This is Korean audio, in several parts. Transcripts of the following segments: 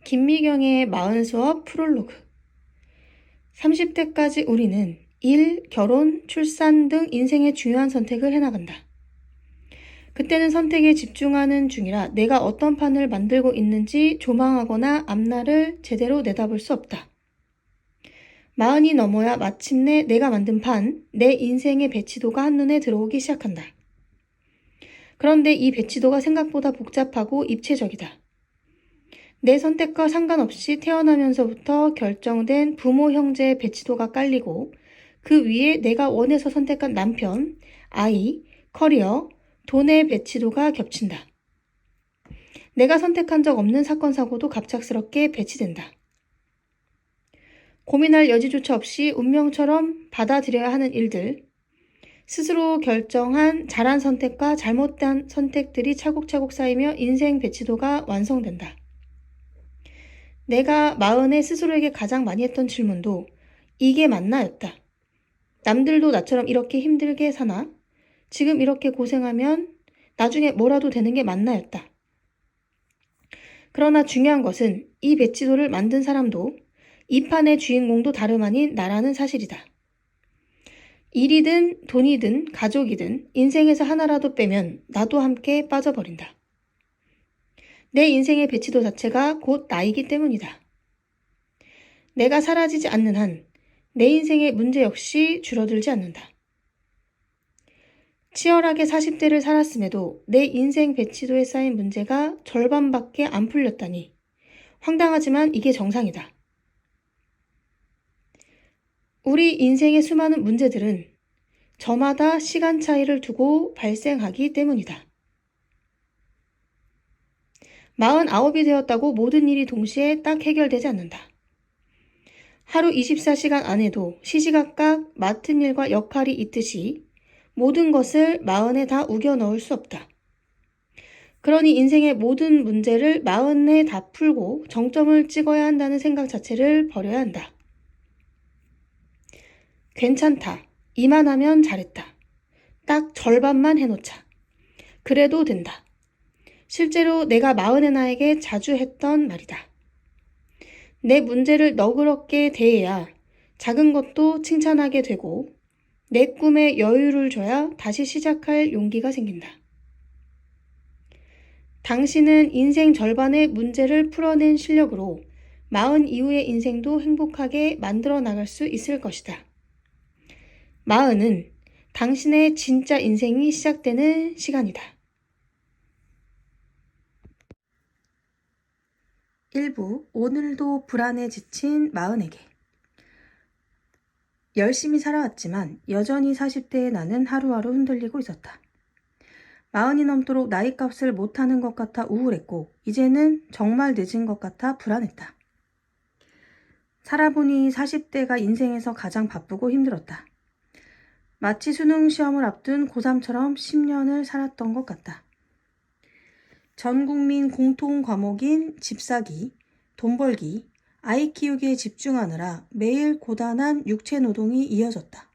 김미경의 마흔 수업 프롤로그. 30대까지 우리는 일, 결혼, 출산 등 인생의 중요한 선택을 해나간다. 그때는 선택에 집중하는 중이라 내가 어떤 판을 만들고 있는지 조망하거나 앞날을 제대로 내다볼 수 없다. 마흔이 넘어야 마침내 내가 만든 판, 내 인생의 배치도가 한눈에 들어오기 시작한다. 그런데 이 배치도가 생각보다 복잡하고 입체적이다. 내 선택과 상관없이 태어나면서부터 결정된 부모, 형제의 배치도가 깔리고 그 위에 내가 원해서 선택한 남편, 아이, 커리어, 돈의 배치도가 겹친다. 내가 선택한 적 없는 사건, 사고도 갑작스럽게 배치된다. 고민할 여지조차 없이 운명처럼 받아들여야 하는 일들, 스스로 결정한 잘한 선택과 잘못된 선택들이 차곡차곡 쌓이며 인생 배치도가 완성된다. 내가 마흔에 스스로에게 가장 많이 했던 질문도 이게 맞나 였다. 남들도 나처럼 이렇게 힘들게 사나? 지금 이렇게 고생하면 나중에 뭐라도 되는 게 맞나 였다. 그러나 중요한 것은 이 배치도를 만든 사람도 이 판의 주인공도 다름 아닌 나라는 사실이다. 일이든 돈이든 가족이든 인생에서 하나라도 빼면 나도 함께 빠져버린다. 내 인생의 배치도 자체가 곧 나이기 때문이다. 내가 사라지지 않는 한 내 인생의 문제 역시 줄어들지 않는다. 치열하게 40대를 살았음에도 내 인생 배치도에 쌓인 문제가 절반밖에 안 풀렸다니 황당하지만 이게 정상이다. 우리 인생의 수많은 문제들은 저마다 시간 차이를 두고 발생하기 때문이다. 49이 되었다고 모든 일이 동시에 딱 해결되지 않는다. 하루 24시간 안에도 시시각각 맡은 일과 역할이 있듯이 모든 것을 40에 다 우겨 넣을 수 없다. 그러니 인생의 모든 문제를 40에 다 풀고 정점을 찍어야 한다는 생각 자체를 버려야 한다. 괜찮다. 이만하면 잘했다. 딱 절반만 해놓자. 그래도 된다. 실제로 내가 40의 나에게 자주 했던 말이다. 내 문제를 너그럽게 대해야 작은 것도 칭찬하게 되고 내 꿈에 여유를 줘야 다시 시작할 용기가 생긴다. 당신은 인생 절반의 문제를 풀어낸 실력으로 40 이후의 인생도 행복하게 만들어 나갈 수 있을 것이다. 40은 당신의 진짜 인생이 시작되는 시간이다. 1부 오늘도 불안에 지친 40에게. 열심히 살아왔지만 여전히 40대의 나는 하루하루 흔들리고 있었다. 40이 넘도록 나이값을 못하는 것 같아 우울했고 이제는 정말 늦은 것 같아 불안했다. 살아보니 40대가 인생에서 가장 바쁘고 힘들었다. 마치 수능 시험을 앞둔 고3처럼 10년을 살았던 것 같다. 전 국민 공통 과목인 집 사기, 돈 벌기, 아이 키우기에 집중하느라 매일 고단한 육체 노동이 이어졌다.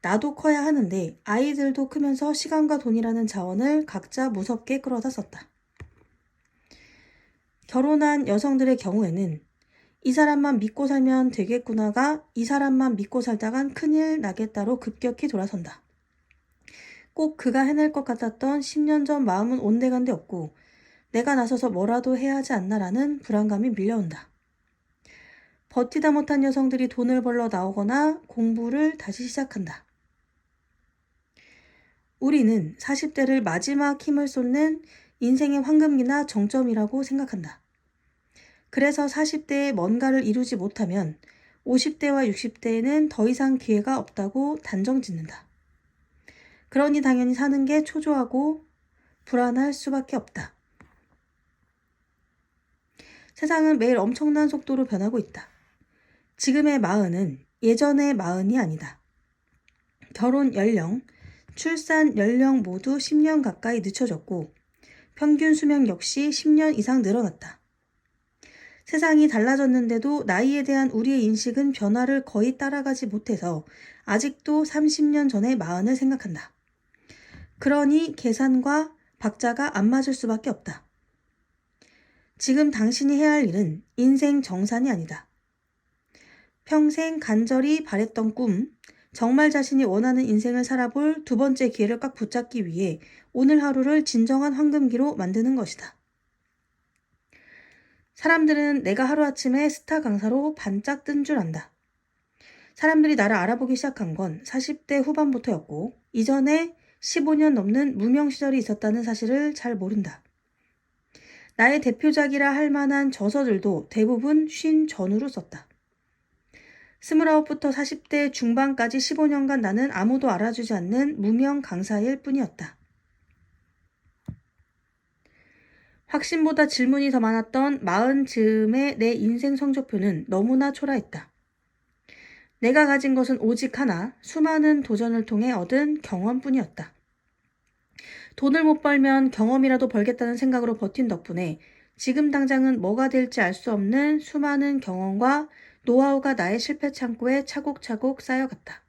나도 커야 하는데 아이들도 크면서 시간과 돈이라는 자원을 각자 무섭게 끌어다 썼다. 결혼한 여성들의 경우에는 이 사람만 믿고 살면 되겠구나가 이 사람만 믿고 살다간 큰일 나겠다로 급격히 돌아선다. 꼭 그가 해낼 것 같았던 10년 전 마음은 온데간데 없고 내가 나서서 뭐라도 해야 하지 않나라는 불안감이 밀려온다. 버티다 못한 여성들이 돈을 벌러 나오거나 공부를 다시 시작한다. 우리는 40대를 마지막 힘을 쏟는 인생의 황금기나 정점이라고 생각한다. 그래서 40대에 뭔가를 이루지 못하면 50대와 60대에는 더 이상 기회가 없다고 단정 짓는다. 그러니 당연히 사는 게 초조하고 불안할 수밖에 없다. 세상은 매일 엄청난 속도로 변하고 있다. 지금의 40은 예전의 40이 아니다. 결혼 연령, 출산 연령 모두 10년 가까이 늦춰졌고 평균 수명 역시 10년 이상 늘어났다. 세상이 달라졌는데도 나이에 대한 우리의 인식은 변화를 거의 따라가지 못해서 아직도 30년 전의 40을 생각한다. 그러니 계산과 박자가 안 맞을 수밖에 없다. 지금 당신이 해야 할 일은 인생 정산이 아니다. 평생 간절히 바랬던 꿈, 정말 자신이 원하는 인생을 살아볼 두 번째 기회를 꽉 붙잡기 위해 오늘 하루를 진정한 황금기로 만드는 것이다. 사람들은 내가 하루아침에 스타 강사로 반짝 뜬 줄 안다. 사람들이 나를 알아보기 시작한 건 40대 후반부터였고 이전에 15년 넘는 무명 시절이 있었다는 사실을 잘 모른다. 나의 대표작이라 할 만한 저서들도 대부분 쉰 전후로 썼다. 29부터 40대 중반까지 15년간 나는 아무도 알아주지 않는 무명 강사일 뿐이었다. 확신보다 질문이 더 많았던 40즈음의 내 인생 성적표는 너무나 초라했다. 내가 가진 것은 오직 하나, 수많은 도전을 통해 얻은 경험뿐이었다. 돈을 못 벌면 경험이라도 벌겠다는 생각으로 버틴 덕분에 지금 당장은 뭐가 될지 알 수 없는 수많은 경험과 노하우가 나의 실패 창고에 차곡차곡 쌓여갔다.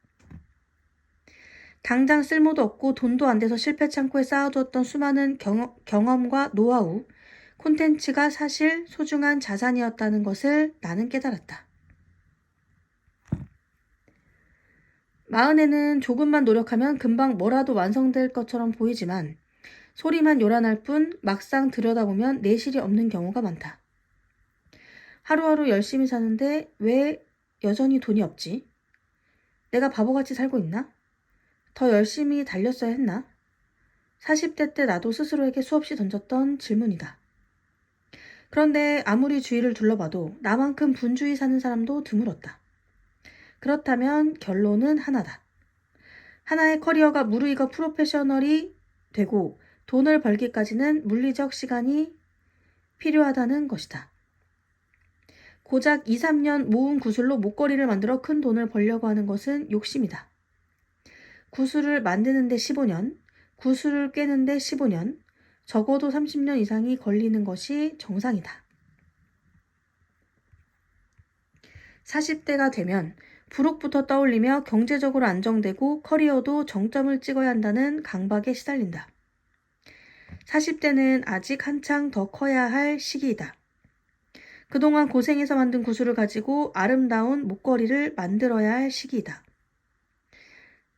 당장 쓸모도 없고 돈도 안 돼서 실패 창고에 쌓아두었던 수많은 경험과 노하우, 콘텐츠가 사실 소중한 자산이었다는 것을 나는 깨달았다. 마흔에는 조금만 노력하면 금방 뭐라도 완성될 것처럼 보이지만 소리만 요란할 뿐 막상 들여다보면 내실이 없는 경우가 많다. 하루하루 열심히 사는데 왜 여전히 돈이 없지? 내가 바보같이 살고 있나? 더 열심히 달렸어야 했나? 40대 때 나도 스스로에게 수없이 던졌던 질문이다. 그런데 아무리 주위를 둘러봐도 나만큼 분주히 사는 사람도 드물었다. 그렇다면 결론은 하나다. 하나의 커리어가 무르익어 프로페셔널이 되고 돈을 벌기까지는 물리적 시간이 필요하다는 것이다. 고작 2, 3년 모은 구슬로 목걸이를 만들어 큰 돈을 벌려고 하는 것은 욕심이다. 구슬을 만드는데 15년, 구슬을 꿰는데 15년, 적어도 30년 이상이 걸리는 것이 정상이다. 40대가 되면 부록부터 떠올리며 경제적으로 안정되고 커리어도 정점을 찍어야 한다는 강박에 시달린다. 40대는 아직 한창 더 커야 할 시기이다. 그동안 고생해서 만든 구슬을 가지고 아름다운 목걸이를 만들어야 할 시기이다.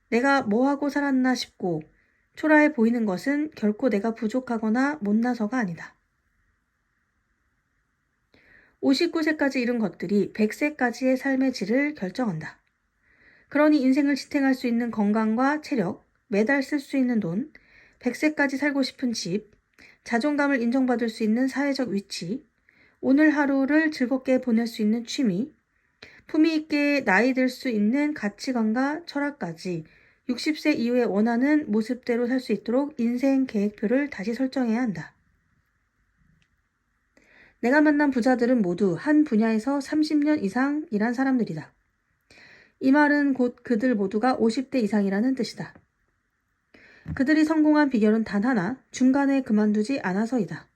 내가 뭐하고 살았나 싶고 초라해 보이는 것은 결코 내가 부족하거나 못나서가 아니다. 59세까지 이룬 것들이 100세까지의 삶의 질을 결정한다. 그러니 인생을 지탱할 수 있는 건강과 체력, 매달 쓸 수 있는 돈, 100세까지 살고 싶은 집, 자존감을 인정받을 수 있는 사회적 위치, 오늘 하루를 즐겁게 보낼 수 있는 취미, 품위 있게 나이 들 수 있는 가치관과 철학까지 60세 이후에 원하는 모습대로 살 수 있도록 인생 계획표를 다시 설정해야 한다. 내가 만난 부자들은 모두 한 분야에서 30년 이상 일한 사람들이다. 이 말은 곧 그들 모두가 50대 이상이라는 뜻이다. 그들이 성공한 비결은 단 하나, 중간에 그만두지 않아서이다.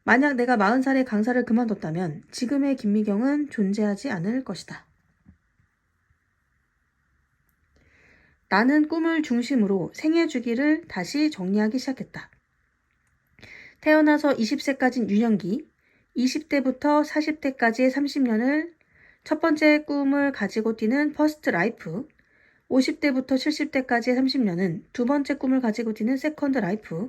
만약 내가 40살에 강사를 그만뒀다면 지금의 김미경은 존재하지 않을 것이다. 나는 꿈을 중심으로 생애 주기를 다시 정리하기 시작했다. 태어나서 20세까지는 유년기, 20대부터 40대까지의 30년을 첫 번째 꿈을 가지고 뛰는 퍼스트 라이프, 50대부터 70대까지의 30년은 두 번째 꿈을 가지고 뛰는 세컨드 라이프,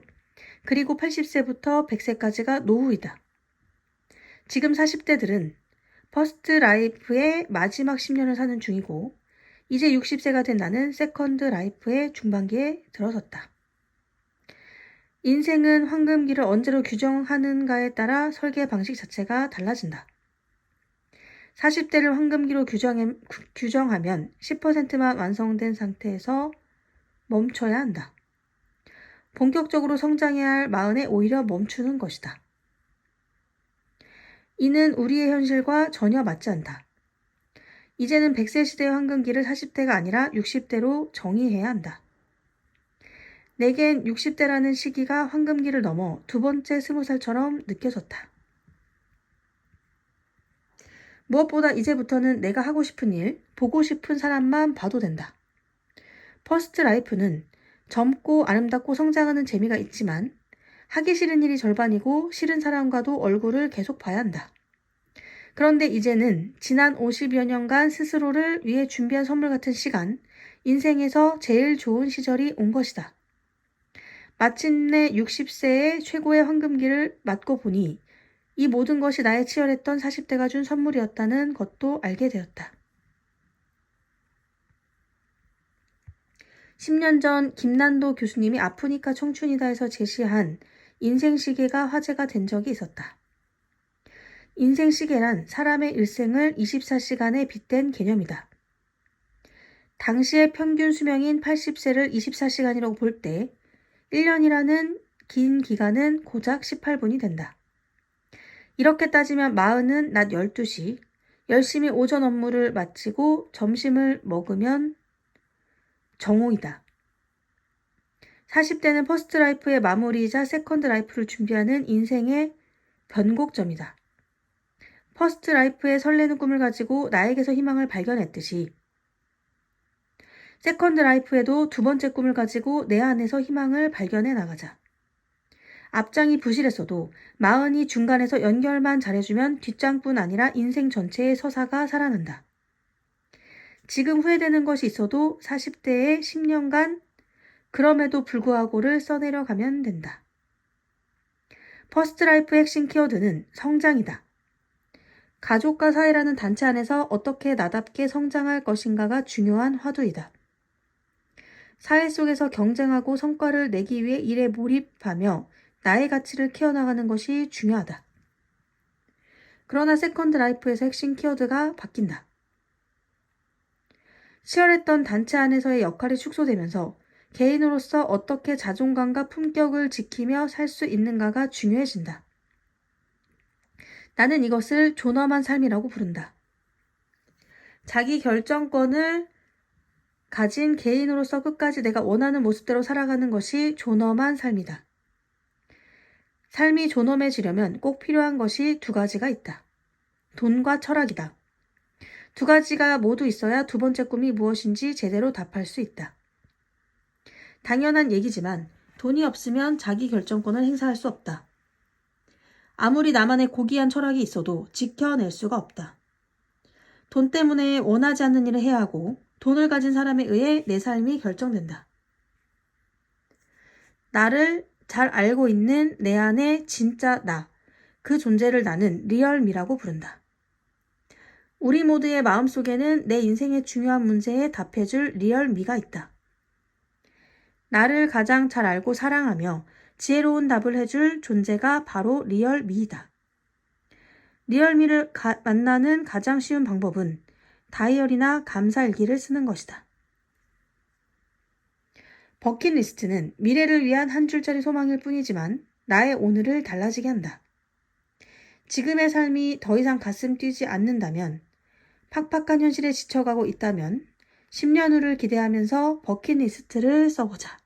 그리고 80세부터 100세까지가 노후이다. 지금 40대들은 퍼스트 라이프의 마지막 10년을 사는 중이고 이제 60세가 된 나는 세컨드 라이프의 중반기에 들어섰다. 인생은 황금기를 언제로 규정하는가에 따라 설계 방식 자체가 달라진다. 40대를 황금기로 규정하면 10%만 완성된 상태에서 멈춰야 한다. 본격적으로 성장해야 할 마흔에 오히려 멈추는 것이다. 이는 우리의 현실과 전혀 맞지 않다. 이제는 100세 시대의 황금기를 40대가 아니라 60대로 정의해야 한다. 내겐 60대라는 시기가 황금기를 넘어 두 번째 20살처럼 느껴졌다. 무엇보다 이제부터는 내가 하고 싶은 일, 보고 싶은 사람만 봐도 된다. 퍼스트 라이프는 젊고 아름답고 성장하는 재미가 있지만 하기 싫은 일이 절반이고 싫은 사람과도 얼굴을 계속 봐야 한다. 그런데 이제는 지난 50여 년간 스스로를 위해 준비한 선물 같은 시간, 인생에서 제일 좋은 시절이 온 것이다. 마침내 60세의 최고의 황금기를 맞고 보니 이 모든 것이 나의 치열했던 40대가 준 선물이었다는 것도 알게 되었다. 10년 전 김난도 교수님이 아프니까 청춘이다에서 제시한 인생시계가 화제가 된 적이 있었다. 인생시계란 사람의 일생을 24시간에 빗댄 개념이다. 당시의 평균 수명인 80세를 24시간이라고 볼 때 1년이라는 긴 기간은 고작 18분이 된다. 이렇게 따지면 40은 낮 12시, 열심히 오전 업무를 마치고 점심을 먹으면 정오이다. 40대는 퍼스트 라이프의 마무리이자 세컨드 라이프를 준비하는 인생의 변곡점이다. 퍼스트 라이프의 설레는 꿈을 가지고 나에게서 희망을 발견했듯이 세컨드 라이프에도 두 번째 꿈을 가지고 내 안에서 희망을 발견해 나가자. 앞장이 부실했어도 40이 중간에서 연결만 잘해주면 뒷장뿐 아니라 인생 전체의 서사가 살아난다. 지금 후회되는 것이 있어도 40대의 10년간 그럼에도 불구하고를 써내려가면 된다. 퍼스트 라이프의 핵심 키워드는 성장이다. 가족과 사회라는 단체 안에서 어떻게 나답게 성장할 것인가가 중요한 화두이다. 사회 속에서 경쟁하고 성과를 내기 위해 일에 몰입하며 나의 가치를 키워나가는 것이 중요하다. 그러나 세컨드 라이프에서 핵심 키워드가 바뀐다. 치열했던 단체 안에서의 역할이 축소되면서 개인으로서 어떻게 자존감과 품격을 지키며 살 수 있는가가 중요해진다. 나는 이것을 존엄한 삶이라고 부른다. 자기 결정권을 가진 개인으로서 끝까지 내가 원하는 모습대로 살아가는 것이 존엄한 삶이다. 삶이 존엄해지려면 꼭 필요한 것이 두 가지가 있다. 돈과 철학이다. 두 가지가 모두 있어야 두 번째 꿈이 무엇인지 제대로 답할 수 있다. 당연한 얘기지만 돈이 없으면 자기 결정권을 행사할 수 없다. 아무리 나만의 고귀한 철학이 있어도 지켜낼 수가 없다. 돈 때문에 원하지 않는 일을 해야 하고 돈을 가진 사람에 의해 내 삶이 결정된다. 나를 잘 알고 있는 내 안의 진짜 나, 그 존재를 나는 리얼미라고 부른다. 우리 모두의 마음속에는 내 인생의 중요한 문제에 답해줄 리얼미가 있다. 나를 가장 잘 알고 사랑하며 지혜로운 답을 해줄 존재가 바로 리얼미이다. 리얼미를 만나는 가장 쉬운 방법은 다이어리나 감사일기를 쓰는 것이다. 버킷리스트는 미래를 위한 한 줄짜리 소망일 뿐이지만 나의 오늘을 달라지게 한다. 지금의 삶이 더 이상 가슴 뛰지 않는다면, 팍팍한 현실에 지쳐가고 있다면 10년 후를 기대하면서 버킷리스트를 써보자.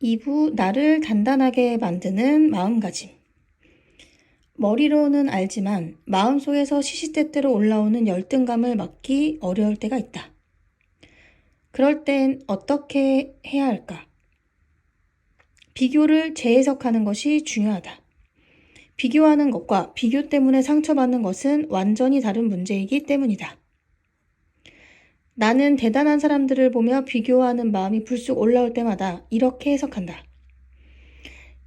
2부 나를 단단하게 만드는 마음가짐. 머리로는 알지만 마음속에서 시시때때로 올라오는 열등감을 막기 어려울 때가 있다. 그럴 땐 어떻게 해야 할까? 비교를 재해석하는 것이 중요하다. 비교하는 것과 비교 때문에 상처받는 것은 완전히 다른 문제이기 때문이다. 나는 대단한 사람들을 보며 비교하는 마음이 불쑥 올라올 때마다 이렇게 해석한다.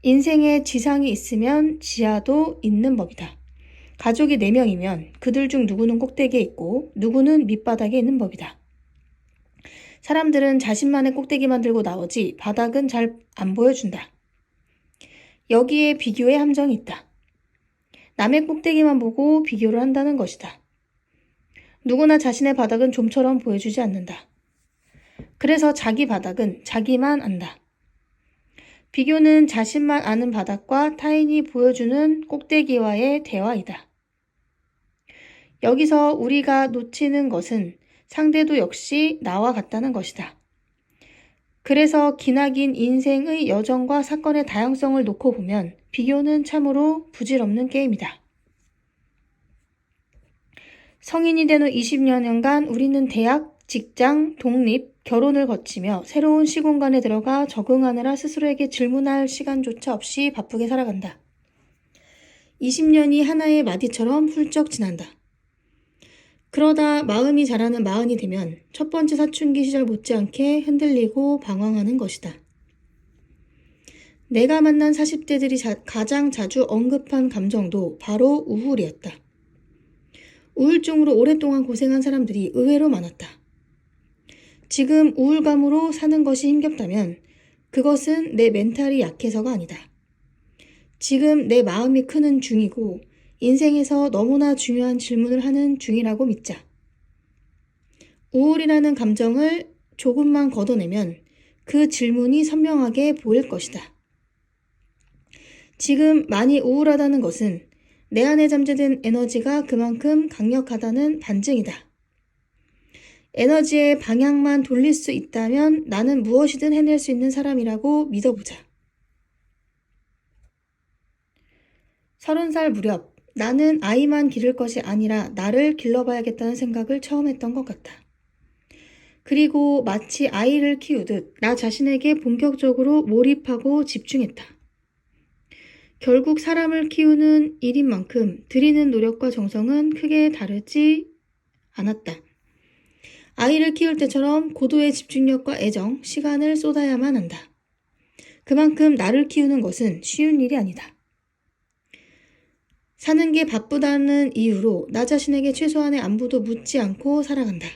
인생에 지상이 있으면 지하도 있는 법이다. 가족이 4명이면 그들 중 누구는 꼭대기에 있고 누구는 밑바닥에 있는 법이다. 사람들은 자신만의 꼭대기만 들고 나오지 바닥은 잘 안 보여준다. 여기에 비교의 함정이 있다. 남의 꼭대기만 보고 비교를 한다는 것이다. 누구나 자신의 바닥은 좀처럼 보여주지 않는다. 그래서 자기 바닥은 자기만 안다. 비교는 자신만 아는 바닥과 타인이 보여주는 꼭대기와의 대화이다. 여기서 우리가 놓치는 것은 상대도 역시 나와 같다는 것이다. 그래서 기나긴 인생의 여정과 사건의 다양성을 놓고 보면 비교는 참으로 부질없는 게임이다. 성인이 된 후 20여 년간 우리는 대학, 직장, 독립, 결혼을 거치며 새로운 시공간에 들어가 적응하느라 스스로에게 질문할 시간조차 없이 바쁘게 살아간다. 20년이 하나의 마디처럼 훌쩍 지난다. 그러다 마음이 자라는 마흔이 되면 첫 번째 사춘기 시절 못지않게 흔들리고 방황하는 것이다. 내가 만난 40대들이 가장 자주 언급한 감정도 바로 우울이었다. 우울증으로 오랫동안 고생한 사람들이 의외로 많았다. 지금 우울감으로 사는 것이 힘겹다면 그것은 내 멘탈이 약해서가 아니다. 지금 내 마음이 크는 중이고 인생에서 너무나 중요한 질문을 하는 중이라고 믿자. 우울이라는 감정을 조금만 걷어내면 그 질문이 선명하게 보일 것이다. 지금 많이 우울하다는 것은 내 안에 잠재된 에너지가 그만큼 강력하다는 반증이다. 에너지의 방향만 돌릴 수 있다면 나는 무엇이든 해낼 수 있는 사람이라고 믿어보자. 30살 무렵 나는 아이만 기를 것이 아니라 나를 길러봐야겠다는 생각을 처음 했던 것 같다. 그리고 마치 아이를 키우듯 나 자신에게 본격적으로 몰입하고 집중했다. 결국 사람을 키우는 일인 만큼 들이는 노력과 정성은 크게 다르지 않았다. 아이를 키울 때처럼 고도의 집중력과 애정, 시간을 쏟아야만 한다. 그만큼 나를 키우는 것은 쉬운 일이 아니다. 사는 게 바쁘다는 이유로 나 자신에게 최소한의 안부도 묻지 않고 살아간다.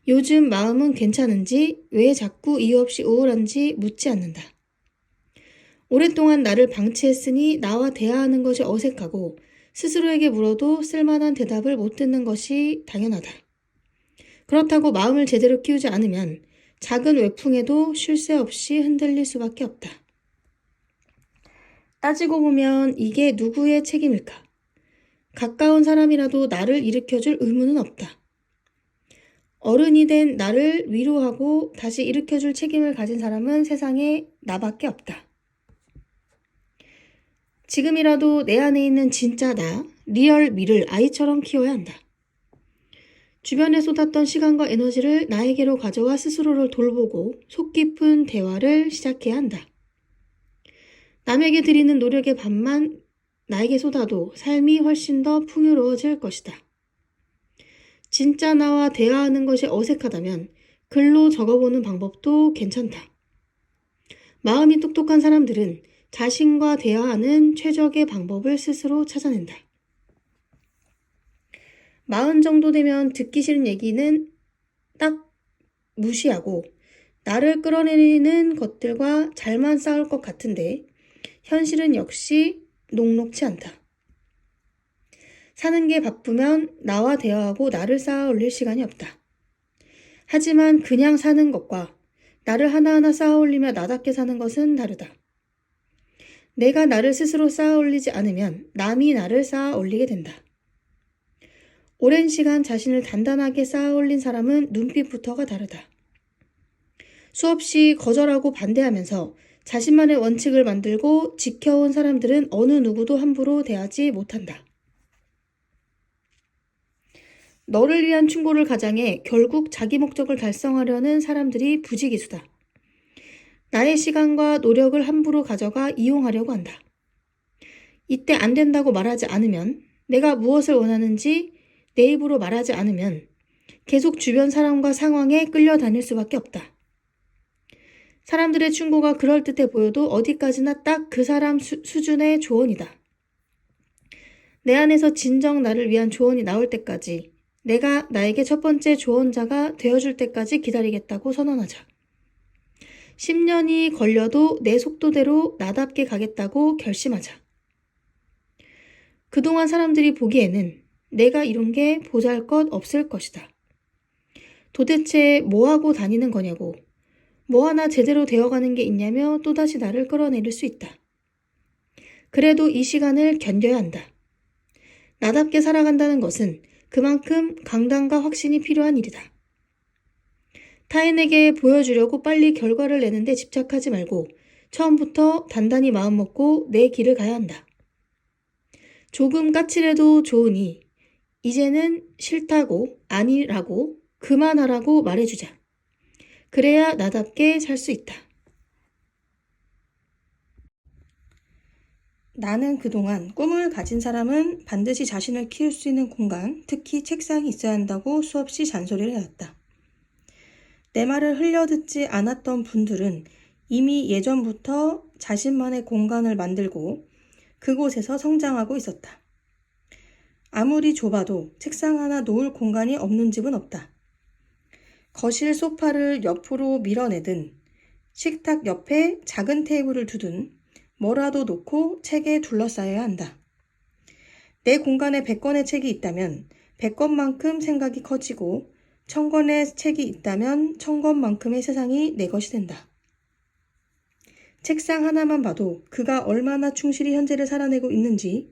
요즘 마음은 괜찮은지, 왜 자꾸 이유 없이 우울한지 묻지 않는다. 오랫동안 나를 방치했으니 나와 대화하는 것이 어색하고 스스로에게 물어도 쓸만한 대답을 못 듣는 것이 당연하다. 그렇다고 마음을 제대로 키우지 않으면 작은 외풍에도 쉴 새 없이 흔들릴 수밖에 없다. 따지고 보면 이게 누구의 책임일까? 가까운 사람이라도 나를 일으켜줄 의무는 없다. 어른이 된 나를 위로하고 다시 일으켜줄 책임을 가진 사람은 세상에 나밖에 없다. 지금이라도 내 안에 있는 진짜 나, 리얼 미를 아이처럼 키워야 한다. 주변에 쏟았던 시간과 에너지를 나에게로 가져와 스스로를 돌보고 속 깊은 대화를 시작해야 한다. 남에게 드리는 노력의 반만 나에게 쏟아도 삶이 훨씬 더 풍요로워질 것이다. 진짜 나와 대화하는 것이 어색하다면 글로 적어보는 방법도 괜찮다. 마음이 똑똑한 사람들은 자신과 대화하는 최적의 방법을 스스로 찾아낸다. 40 정도 되면 듣기 싫은 얘기는 딱 무시하고 나를 끌어내리는 것들과 잘만 싸울 것 같은데 현실은 역시 녹록치 않다. 사는 게 바쁘면 나와 대화하고 나를 쌓아 올릴 시간이 없다. 하지만 그냥 사는 것과 나를 하나하나 쌓아 올리며 나답게 사는 것은 다르다. 내가 나를 스스로 쌓아 올리지 않으면 남이 나를 쌓아 올리게 된다. 오랜 시간 자신을 단단하게 쌓아 올린 사람은 눈빛부터가 다르다. 수없이 거절하고 반대하면서 자신만의 원칙을 만들고 지켜온 사람들은 어느 누구도 함부로 대하지 못한다. 너를 위한 충고를 가장해 결국 자기 목적을 달성하려는 사람들이 부지기수다. 나의 시간과 노력을 함부로 가져가 이용하려고 한다. 이때 안 된다고 말하지 않으면, 내가 무엇을 원하는지 내 입으로 말하지 않으면 계속 주변 사람과 상황에 끌려다닐 수밖에 없다. 사람들의 충고가 그럴듯해 보여도 어디까지나 딱 그 사람 수준의 조언이다. 내 안에서 진정 나를 위한 조언이 나올 때까지, 내가 나에게 첫 번째 조언자가 되어줄 때까지 기다리겠다고 선언하자. 10년이 걸려도 내 속도대로 나답게 가겠다고 결심하자. 그동안 사람들이 보기에는 내가 이룬 게 보잘것 없을 것이다. 도대체 뭐하고 다니는 거냐고, 뭐 하나 제대로 되어가는 게 있냐며 또다시 나를 끌어내릴 수 있다. 그래도 이 시간을 견뎌야 한다. 나답게 살아간다는 것은 그만큼 강단과 확신이 필요한 일이다. 타인에게 보여주려고 빨리 결과를 내는데 집착하지 말고 처음부터 단단히 마음먹고 내 길을 가야 한다. 조금 까칠해도 좋으니 이제는 싫다고, 아니라고 그만하라고 말해주자. 그래야 나답게 살 수 있다. 나는 그동안 꿈을 가진 사람은 반드시 자신을 키울 수 있는 공간, 특히 책상이 있어야 한다고 수없이 잔소리를 해왔다. 내 말을 흘려듣지 않았던 분들은 이미 예전부터 자신만의 공간을 만들고 그곳에서 성장하고 있었다. 아무리 좁아도 책상 하나 놓을 공간이 없는 집은 없다. 거실 소파를 옆으로 밀어내든 식탁 옆에 작은 테이블을 두든 뭐라도 놓고 책에 둘러싸여야 한다. 내 공간에 100권의 책이 있다면 100권만큼 생각이 커지고 1000권의 책이 있다면 1000권만큼의 세상이 내 것이 된다. 책상 하나만 봐도 그가 얼마나 충실히 현재를 살아내고 있는지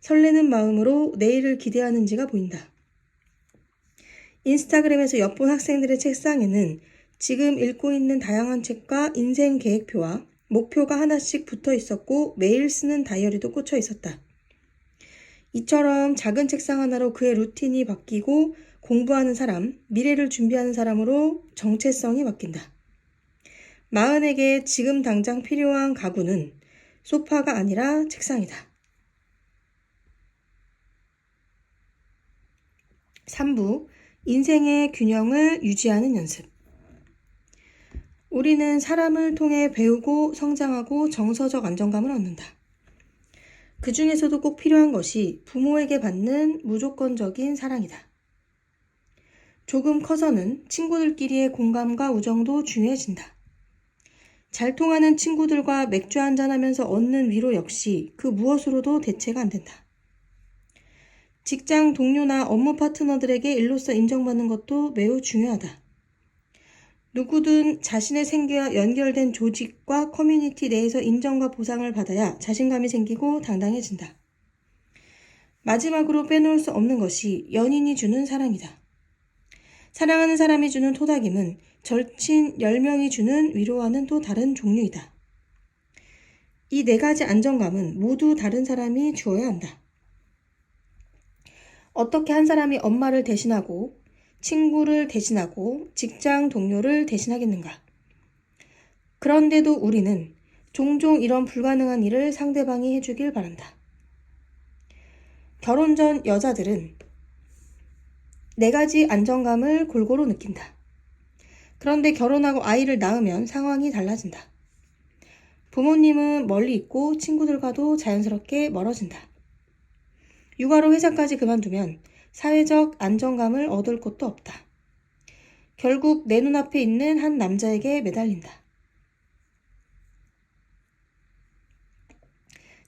설레는 마음으로 내일을 기대하는지가 보인다. 인스타그램에서 엿본 학생들의 책상에는 지금 읽고 있는 다양한 책과 인생 계획표와 목표가 하나씩 붙어 있었고 매일 쓰는 다이어리도 꽂혀 있었다. 이처럼 작은 책상 하나로 그의 루틴이 바뀌고 공부하는 사람, 미래를 준비하는 사람으로 정체성이 바뀐다. 마흔에게 지금 당장 필요한 가구는 소파가 아니라 책상이다. 3부, 인생의 균형을 유지하는 연습. 우리는 사람을 통해 배우고 성장하고 정서적 안정감을 얻는다. 그 중에서도 꼭 필요한 것이 부모에게 받는 무조건적인 사랑이다. 조금 커서는 친구들끼리의 공감과 우정도 중요해진다. 잘 통하는 친구들과 맥주 한잔하면서 얻는 위로 역시 그 무엇으로도 대체가 안 된다. 직장 동료나 업무 파트너들에게 일로서 인정받는 것도 매우 중요하다. 누구든 자신의 생계와 연결된 조직과 커뮤니티 내에서 인정과 보상을 받아야 자신감이 생기고 당당해진다. 마지막으로 빼놓을 수 없는 것이 연인이 주는 사랑이다. 사랑하는 사람이 주는 토닥임은 절친 10명이 주는 위로와는 또 다른 종류이다. 이 4가지 안정감은 모두 다른 사람이 주어야 한다. 어떻게 한 사람이 엄마를 대신하고 친구를 대신하고 직장 동료를 대신하겠는가? 그런데도 우리는 종종 이런 불가능한 일을 상대방이 해주길 바란다. 결혼 전 여자들은 4가지 안정감을 골고루 느낀다. 그런데 결혼하고 아이를 낳으면 상황이 달라진다. 부모님은 멀리 있고 친구들과도 자연스럽게 멀어진다. 육아로 회사까지 그만두면 사회적 안정감을 얻을 곳도 없다. 결국 내 눈앞에 있는 한 남자에게 매달린다.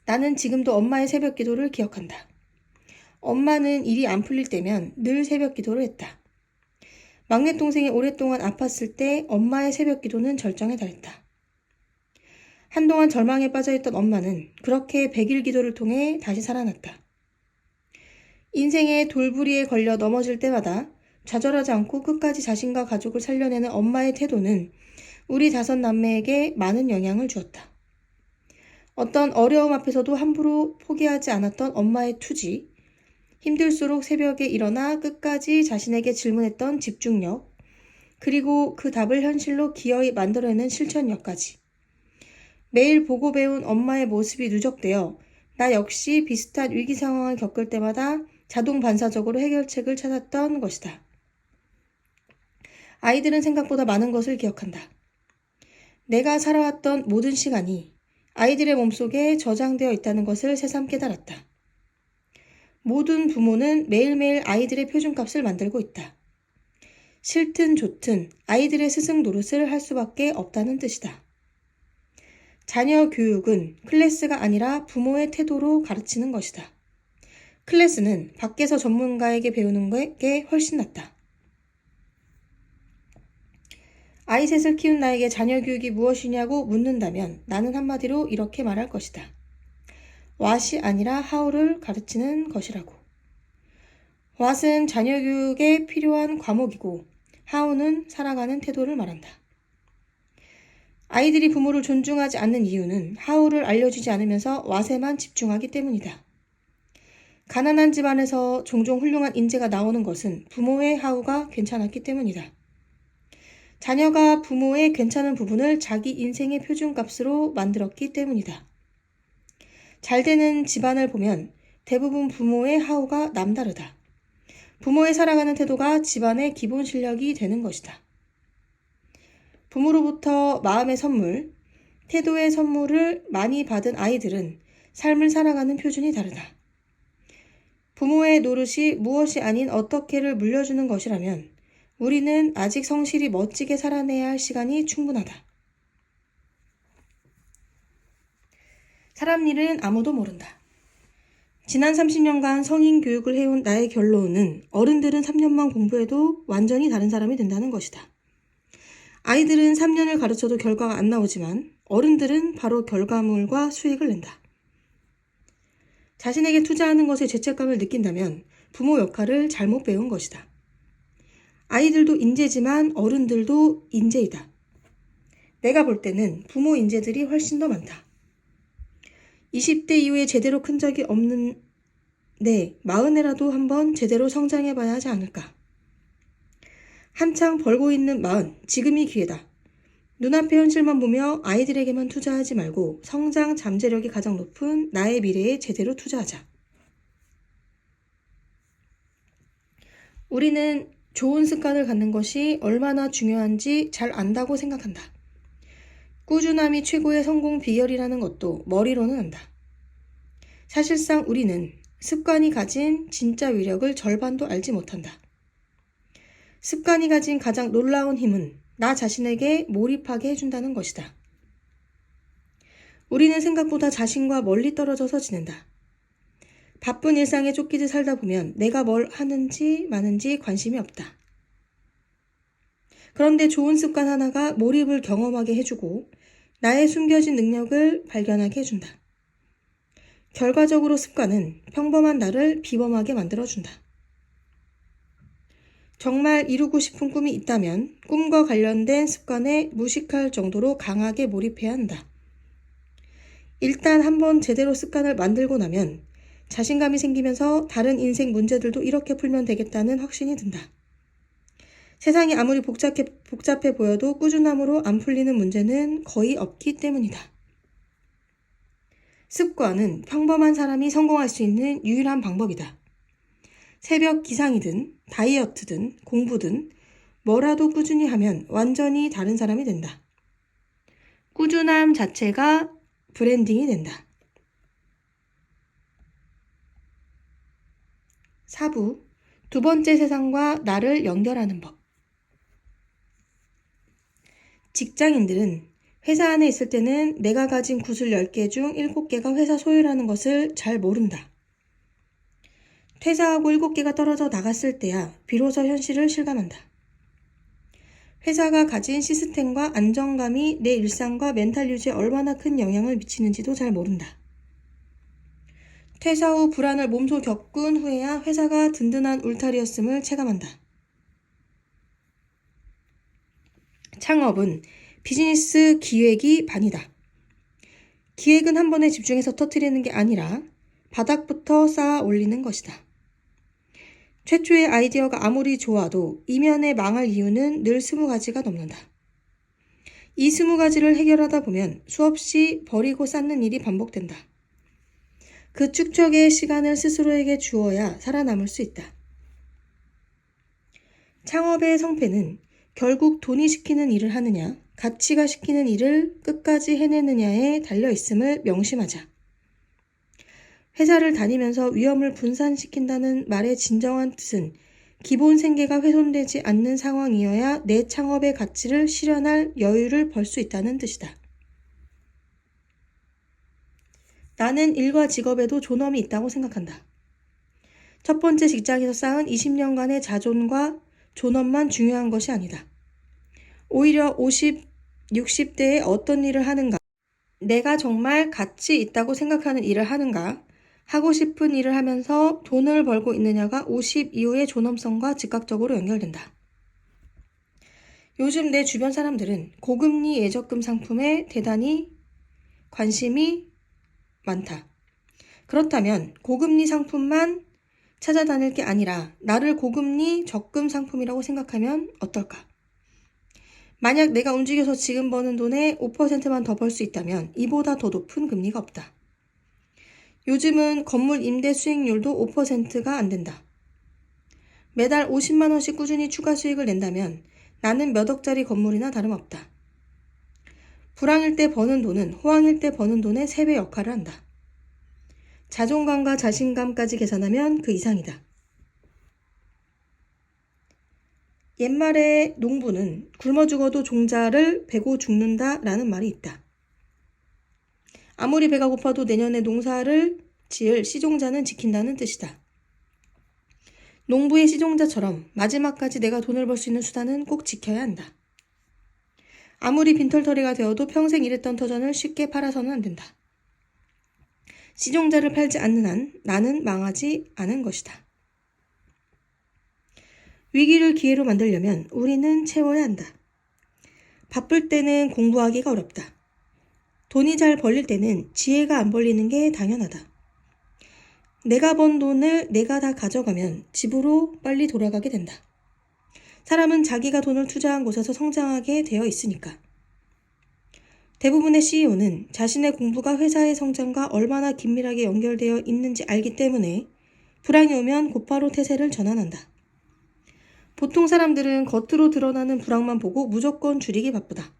나는 지금도 엄마의 새벽 기도를 기억한다. 엄마는 일이 안 풀릴 때면 늘 새벽 기도를 했다. 막내 동생이 오랫동안 아팠을 때 엄마의 새벽 기도는 절정에 달했다. 한동안 절망에 빠져있던 엄마는 그렇게 100일 기도를 통해 다시 살아났다. 인생의 돌부리에 걸려 넘어질 때마다 좌절하지 않고 끝까지 자신과 가족을 살려내는 엄마의 태도는 우리 5남매에게 많은 영향을 주었다. 어떤 어려움 앞에서도 함부로 포기하지 않았던 엄마의 투지, 힘들수록 새벽에 일어나 끝까지 자신에게 질문했던 집중력, 그리고 그 답을 현실로 기어이 만들어내는 실천력까지. 매일 보고 배운 엄마의 모습이 누적되어 나 역시 비슷한 위기 상황을 겪을 때마다 자동 반사적으로 해결책을 찾았던 것이다. 아이들은 생각보다 많은 것을 기억한다. 내가 살아왔던 모든 시간이 아이들의 몸속에 저장되어 있다는 것을 새삼 깨달았다. 모든 부모는 매일매일 아이들의 표준값을 만들고 있다. 싫든 좋든 아이들의 스승 노릇을 할 수밖에 없다는 뜻이다. 자녀 교육은 클래스가 아니라 부모의 태도로 가르치는 것이다. 클래스는 밖에서 전문가에게 배우는 게 훨씬 낫다. 아이 셋을 키운 나에게 자녀 교육이 무엇이냐고 묻는다면 나는 한마디로 이렇게 말할 것이다. what이 아니라 how를 가르치는 것이라고. what은 자녀 교육에 필요한 과목이고 how는 살아가는 태도를 말한다. 아이들이 부모를 존중하지 않는 이유는 how를 알려주지 않으면서 what에만 집중하기 때문이다. 가난한 집안에서 종종 훌륭한 인재가 나오는 것은 부모의 하우가 괜찮았기 때문이다. 자녀가 부모의 괜찮은 부분을 자기 인생의 표준값으로 만들었기 때문이다. 잘 되는 집안을 보면 대부분 부모의 하우가 남다르다. 부모의 살아가는 태도가 집안의 기본 실력이 되는 것이다. 부모로부터 마음의 선물, 태도의 선물을 많이 받은 아이들은 삶을 살아가는 표준이 다르다. 부모의 노릇이 무엇이 아닌 어떻게를 물려주는 것이라면 우리는 아직 성실히 멋지게 살아내야 할 시간이 충분하다. 사람 일은 아무도 모른다. 지난 30년간 성인 교육을 해온 나의 결론은 어른들은 3년만 공부해도 완전히 다른 사람이 된다는 것이다. 아이들은 3년을 가르쳐도 결과가 안 나오지만 어른들은 바로 결과물과 수익을 낸다. 자신에게 투자하는 것에 죄책감을 느낀다면 부모 역할을 잘못 배운 것이다. 아이들도 인재지만 어른들도 인재이다. 내가 볼 때는 부모 인재들이 훨씬 더 많다. 20대 이후에 제대로 큰 적이 없는 내 40에라도 한번 제대로 성장해봐야 하지 않을까. 한창 벌고 있는 40, 지금이 기회다. 눈앞의 현실만 보며 아이들에게만 투자하지 말고 성장 잠재력이 가장 높은 나의 미래에 제대로 투자하자. 우리는 좋은 습관을 갖는 것이 얼마나 중요한지 잘 안다고 생각한다. 꾸준함이 최고의 성공 비결이라는 것도 머리로는 안다. 사실상 우리는 습관이 가진 진짜 위력을 절반도 알지 못한다. 습관이 가진 가장 놀라운 힘은 나 자신에게 몰입하게 해준다는 것이다. 우리는 생각보다 자신과 멀리 떨어져서 지낸다. 바쁜 일상에 쫓기듯 살다 보면 내가 뭘 하는지 마는지 관심이 없다. 그런데 좋은 습관 하나가 몰입을 경험하게 해주고 나의 숨겨진 능력을 발견하게 해준다. 결과적으로 습관은 평범한 나를 비범하게 만들어준다. 정말 이루고 싶은 꿈이 있다면 꿈과 관련된 습관에 무식할 정도로 강하게 몰입해야 한다. 일단 한번 제대로 습관을 만들고 나면 자신감이 생기면서 다른 인생 문제들도 이렇게 풀면 되겠다는 확신이 든다. 세상이 아무리 복잡해 보여도 꾸준함으로 안 풀리는 문제는 거의 없기 때문이다. 습관은 평범한 사람이 성공할 수 있는 유일한 방법이다. 새벽 기상이든 다이어트든 공부든 뭐라도 꾸준히 하면 완전히 다른 사람이 된다. 꾸준함 자체가 브랜딩이 된다. 4부, 두 번째 세상과 나를 연결하는 법. 직장인들은 회사 안에 있을 때는 내가 가진 구슬 10개 중 7개가 회사 소유라는 것을 잘 모른다. 퇴사하고 7개가 떨어져 나갔을 때야 비로소 현실을 실감한다. 회사가 가진 시스템과 안정감이 내 일상과 멘탈 유지에 얼마나 큰 영향을 미치는지도 잘 모른다. 퇴사 후 불안을 몸소 겪은 후에야 회사가 든든한 울타리였음을 체감한다. 창업은 비즈니스 기획이 반이다. 기획은 한 번에 집중해서 터뜨리는 게 아니라 바닥부터 쌓아 올리는 것이다. 최초의 아이디어가 아무리 좋아도 이면에 망할 이유는 늘 20가지가 넘는다. 이 20가지를 해결하다 보면 수없이 버리고 쌓는 일이 반복된다. 그 축적의 시간을 스스로에게 주어야 살아남을 수 있다. 창업의 성패는 결국 돈이 시키는 일을 하느냐, 가치가 시키는 일을 끝까지 해내느냐에 달려 있음을 명심하자. 회사를 다니면서 위험을 분산시킨다는 말의 진정한 뜻은 기본 생계가 훼손되지 않는 상황이어야 내 창업의 가치를 실현할 여유를 벌 수 있다는 뜻이다. 나는 일과 직업에도 존엄이 있다고 생각한다. 첫 번째 직장에서 쌓은 20년간의 자존과 존엄만 중요한 것이 아니다. 오히려 50, 60대에 어떤 일을 하는가, 내가 정말 가치 있다고 생각하는 일을 하는가, 하고 싶은 일을 하면서 돈을 벌고 있느냐가 50 이후의 존엄성과 즉각적으로 연결된다. 요즘 내 주변 사람들은 고금리 예적금 상품에 대단히 관심이 많다. 그렇다면 고금리 상품만 찾아다닐 게 아니라 나를 고금리 적금 상품이라고 생각하면 어떨까? 만약 내가 움직여서 지금 버는 돈의 5%만 더 벌 수 있다면 이보다 더 높은 금리가 없다. 요즘은 건물 임대 수익률도 5%가 안 된다. 매달 50만 원씩 꾸준히 추가 수익을 낸다면 나는 몇 억짜리 건물이나 다름없다. 불황일 때 버는 돈은 호황일 때 버는 돈의 3배 역할을 한다. 자존감과 자신감까지 계산하면 그 이상이다. 옛말에 농부는 굶어 죽어도 종자를 베고 죽는다 라는 말이 있다. 아무리 배가 고파도 내년에 농사를 지을 시종자는 지킨다는 뜻이다. 농부의 시종자처럼 마지막까지 내가 돈을 벌 수 있는 수단은 꼭 지켜야 한다. 아무리 빈털터리가 되어도 평생 일했던 터전을 쉽게 팔아서는 안 된다. 시종자를 팔지 않는 한 나는 망하지 않은 것이다. 위기를 기회로 만들려면 우리는 채워야 한다. 바쁠 때는 공부하기가 어렵다. 돈이 잘 벌릴 때는 지혜가 안 벌리는 게 당연하다. 내가 번 돈을 내가 다 가져가면 집으로 빨리 돌아가게 된다. 사람은 자기가 돈을 투자한 곳에서 성장하게 되어 있으니까. 대부분의 CEO는 자신의 공부가 회사의 성장과 얼마나 긴밀하게 연결되어 있는지 알기 때문에 불황이 오면 곧바로 태세를 전환한다. 보통 사람들은 겉으로 드러나는 불황만 보고 무조건 줄이기 바쁘다.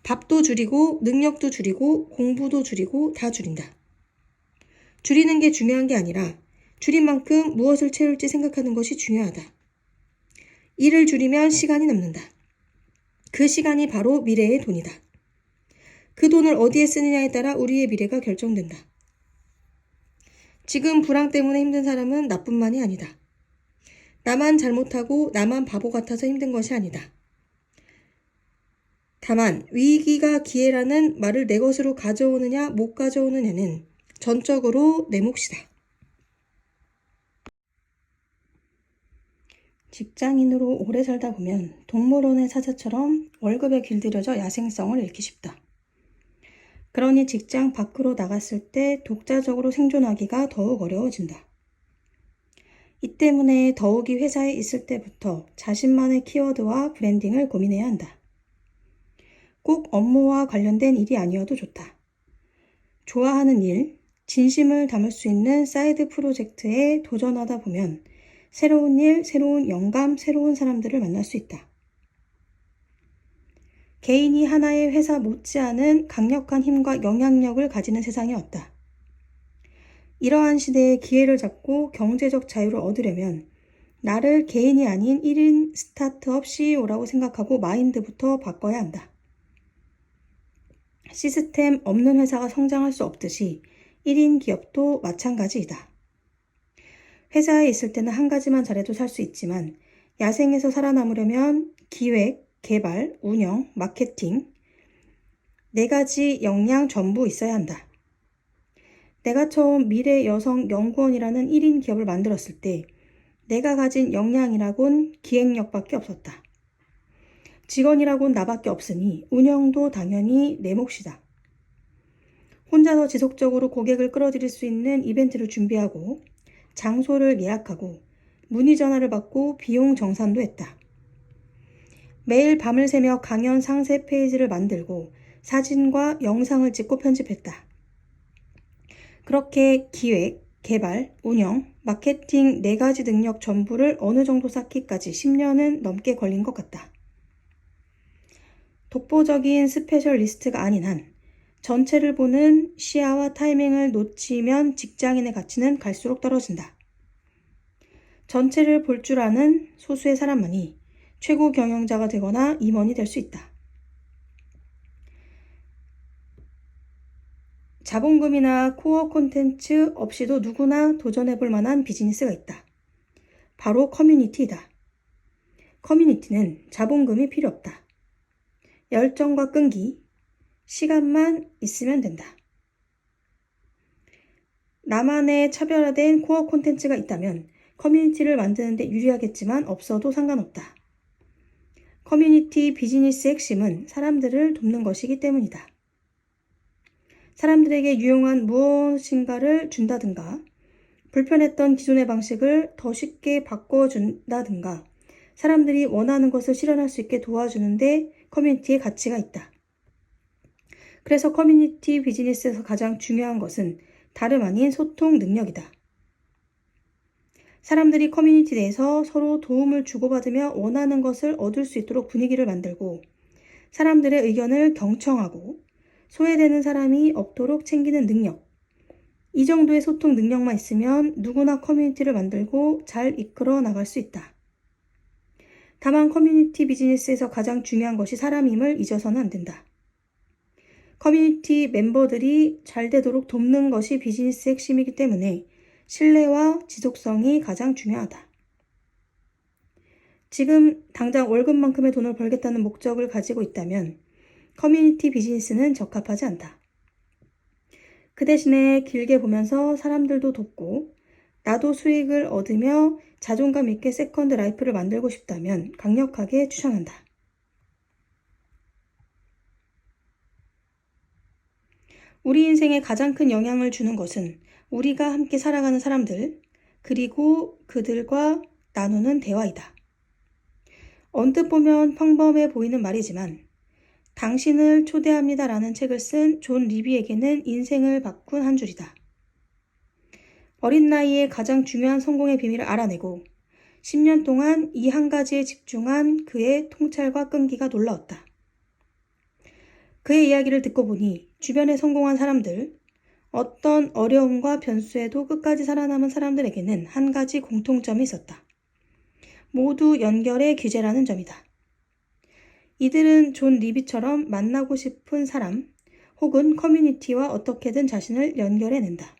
밥도 줄이고 능력도 줄이고 공부도 줄이고 다 줄인다. 줄이는 게 중요한 게 아니라 줄인 만큼 무엇을 채울지 생각하는 것이 중요하다. 일을 줄이면 시간이 남는다. 그 시간이 바로 미래의 돈이다. 그 돈을 어디에 쓰느냐에 따라 우리의 미래가 결정된다. 지금 불황 때문에 힘든 사람은 나뿐만이 아니다. 나만 잘못하고 나만 바보 같아서 힘든 것이 아니다. 다만 위기가 기회라는 말을 내 것으로 가져오느냐 못 가져오느냐는 전적으로 내 몫이다. 직장인으로 오래 살다 보면 동물원의 사자처럼 월급에 길들여져 야생성을 잃기 쉽다. 그러니 직장 밖으로 나갔을 때 독자적으로 생존하기가 더욱 어려워진다. 이 때문에 더욱이 회사에 있을 때부터 자신만의 키워드와 브랜딩을 고민해야 한다. 꼭 업무와 관련된 일이 아니어도 좋다. 좋아하는 일, 진심을 담을 수 있는 사이드 프로젝트에 도전하다 보면 새로운 일, 새로운 영감, 새로운 사람들을 만날 수 있다. 개인이 하나의 회사 못지않은 강력한 힘과 영향력을 가지는 세상이 왔다. 이러한 시대에 기회를 잡고 경제적 자유를 얻으려면 나를 개인이 아닌 1인 스타트업 CEO라고 생각하고 마인드부터 바꿔야 한다. 시스템 없는 회사가 성장할 수 없듯이 1인 기업도 마찬가지이다. 회사에 있을 때는 한 가지만 잘해도 살 수 있지만 야생에서 살아남으려면 기획, 개발, 운영, 마케팅 4가지 역량 전부 있어야 한다. 내가 처음 미래 여성 연구원이라는 1인 기업을 만들었을 때 내가 가진 역량이라곤 기획력밖에 없었다. 직원이라곤 나밖에 없으니 운영도 당연히 내 몫이다. 혼자서 지속적으로 고객을 끌어들일 수 있는 이벤트를 준비하고 장소를 예약하고 문의 전화를 받고 비용 정산도 했다. 매일 밤을 새며 강연 상세 페이지를 만들고 사진과 영상을 찍고 편집했다. 그렇게 기획, 개발, 운영, 마케팅 4가지 능력 전부를 어느 정도 쌓기까지 10년은 넘게 걸린 것 같다. 독보적인 스페셜리스트가 아닌 한 전체를 보는 시야와 타이밍을 놓치면 직장인의 가치는 갈수록 떨어진다. 전체를 볼 줄 아는 소수의 사람만이 최고 경영자가 되거나 임원이 될 수 있다. 자본금이나 코어 콘텐츠 없이도 누구나 도전해볼 만한 비즈니스가 있다. 바로 커뮤니티이다. 커뮤니티는 자본금이 필요 없다. 열정과 끈기, 시간만 있으면 된다. 나만의 차별화된 코어 콘텐츠가 있다면 커뮤니티를 만드는 데 유리하겠지만 없어도 상관없다. 커뮤니티 비즈니스의 핵심은 사람들을 돕는 것이기 때문이다. 사람들에게 유용한 무엇인가를 준다든가, 불편했던 기존의 방식을 더 쉽게 바꿔준다든가, 사람들이 원하는 것을 실현할 수 있게 도와주는데 커뮤니티의 가치가 있다. 그래서 커뮤니티 비즈니스에서 가장 중요한 것은 다름 아닌 소통 능력이다. 사람들이 커뮤니티 내에서 서로 도움을 주고받으며 원하는 것을 얻을 수 있도록 분위기를 만들고, 사람들의 의견을 경청하고 소외되는 사람이 없도록 챙기는 능력. 이 정도의 소통 능력만 있으면 누구나 커뮤니티를 만들고 잘 이끌어 나갈 수 있다. 다만 커뮤니티 비즈니스에서 가장 중요한 것이 사람임을 잊어서는 안 된다. 커뮤니티 멤버들이 잘 되도록 돕는 것이 비즈니스의 핵심이기 때문에 신뢰와 지속성이 가장 중요하다. 지금 당장 월급만큼의 돈을 벌겠다는 목적을 가지고 있다면 커뮤니티 비즈니스는 적합하지 않다. 그 대신에 길게 보면서 사람들도 돕고 나도 수익을 얻으며 자존감 있게 세컨드 라이프를 만들고 싶다면 강력하게 추천한다. 우리 인생에 가장 큰 영향을 주는 것은 우리가 함께 살아가는 사람들, 그리고 그들과 나누는 대화이다. 언뜻 보면 평범해 보이는 말이지만 당신을 초대합니다라는 책을 쓴 존 리비에게는 인생을 바꾼 한 줄이다. 어린 나이에 가장 중요한 성공의 비밀을 알아내고 10년 동안 이 한 가지에 집중한 그의 통찰과 끈기가 놀라웠다. 그의 이야기를 듣고 보니 주변에 성공한 사람들, 어떤 어려움과 변수에도 끝까지 살아남은 사람들에게는 한 가지 공통점이 있었다. 모두 연결의 규제라는 점이다. 이들은 존 리비처럼 만나고 싶은 사람 혹은 커뮤니티와 어떻게든 자신을 연결해낸다.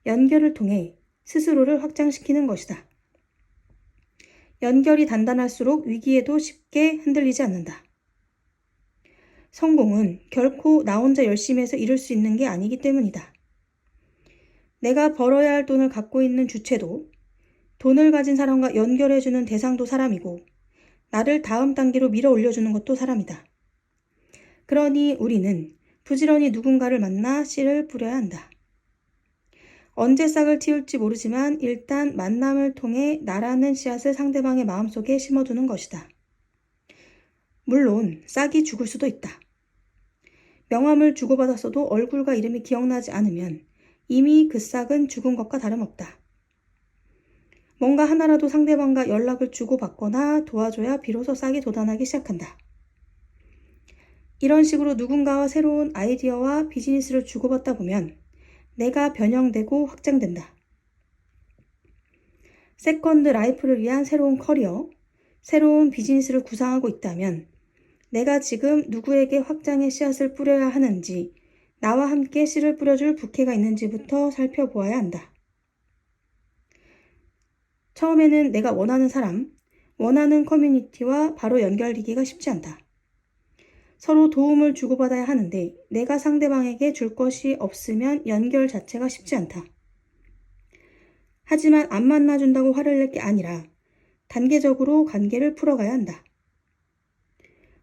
연결을 통해 스스로를 확장시키는 것이다. 연결이 단단할수록 위기에도 쉽게 흔들리지 않는다. 성공은 결코 나 혼자 열심히 해서 이룰 수 있는 게 아니기 때문이다. 내가 벌어야 할 돈을 갖고 있는 주체도, 돈을 가진 사람과 연결해주는 대상도 사람이고, 나를 다음 단계로 밀어 올려주는 것도 사람이다. 그러니 우리는 부지런히 누군가를 만나 씨를 뿌려야 한다. 언제 싹을 틔울지 모르지만 일단 만남을 통해 나라는 씨앗을 상대방의 마음속에 심어두는 것이다. 물론 싹이 죽을 수도 있다. 명함을 주고받았어도 얼굴과 이름이 기억나지 않으면 이미 그 싹은 죽은 것과 다름없다. 뭔가 하나라도 상대방과 연락을 주고받거나 도와줘야 비로소 싹이 돋아나기 시작한다. 이런 식으로 누군가와 새로운 아이디어와 비즈니스를 주고받다 보면 내가 변형되고 확장된다. 세컨드 라이프를 위한 새로운 커리어, 새로운 비즈니스를 구상하고 있다면 내가 지금 누구에게 확장의 씨앗을 뿌려야 하는지, 나와 함께 씨를 뿌려줄 부캐가 있는지부터 살펴보아야 한다. 처음에는 내가 원하는 사람, 원하는 커뮤니티와 바로 연결되기가 쉽지 않다. 서로 도움을 주고받아야 하는데 내가 상대방에게 줄 것이 없으면 연결 자체가 쉽지 않다. 하지만 안 만나준다고 화를 낼 게 아니라 단계적으로 관계를 풀어가야 한다.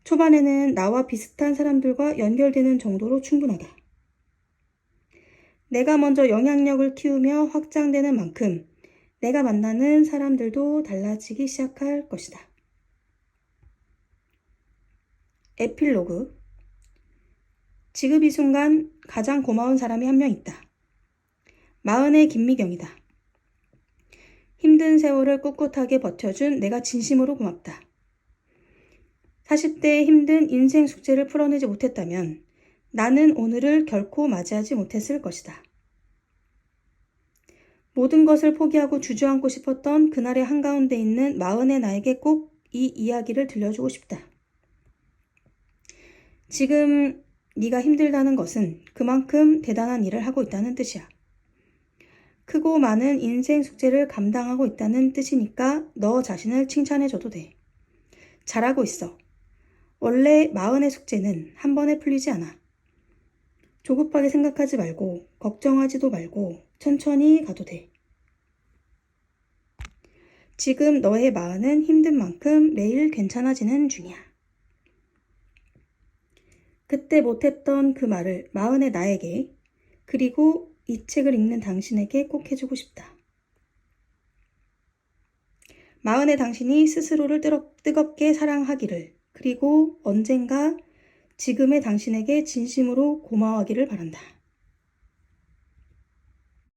초반에는 나와 비슷한 사람들과 연결되는 정도로 충분하다. 내가 먼저 영향력을 키우며 확장되는 만큼 내가 만나는 사람들도 달라지기 시작할 것이다. 에필로그. 지금 이 순간 가장 고마운 사람이 한 명 있다. 마흔의 김미경이다. 힘든 세월을 꿋꿋하게 버텨준 내가 진심으로 고맙다. 40대의 힘든 인생 숙제를 풀어내지 못했다면 나는 오늘을 결코 맞이하지 못했을 것이다. 모든 것을 포기하고 주저앉고 싶었던 그날의 한가운데 있는 마흔의 나에게 꼭 이 이야기를 들려주고 싶다. 지금 네가 힘들다는 것은 그만큼 대단한 일을 하고 있다는 뜻이야. 크고 많은 인생 숙제를 감당하고 있다는 뜻이니까 너 자신을 칭찬해줘도 돼. 잘하고 있어. 원래 마흔의 숙제는 한 번에 풀리지 않아. 조급하게 생각하지 말고 걱정하지도 말고 천천히 가도 돼. 지금 너의 마흔은 힘든 만큼 매일 괜찮아지는 중이야. 그때 못했던 그 말을 마흔의 나에게, 그리고 이 책을 읽는 당신에게 꼭 해주고 싶다. 마흔의 당신이 스스로를 뜨겁게 사랑하기를, 그리고 언젠가 지금의 당신에게 진심으로 고마워하기를 바란다.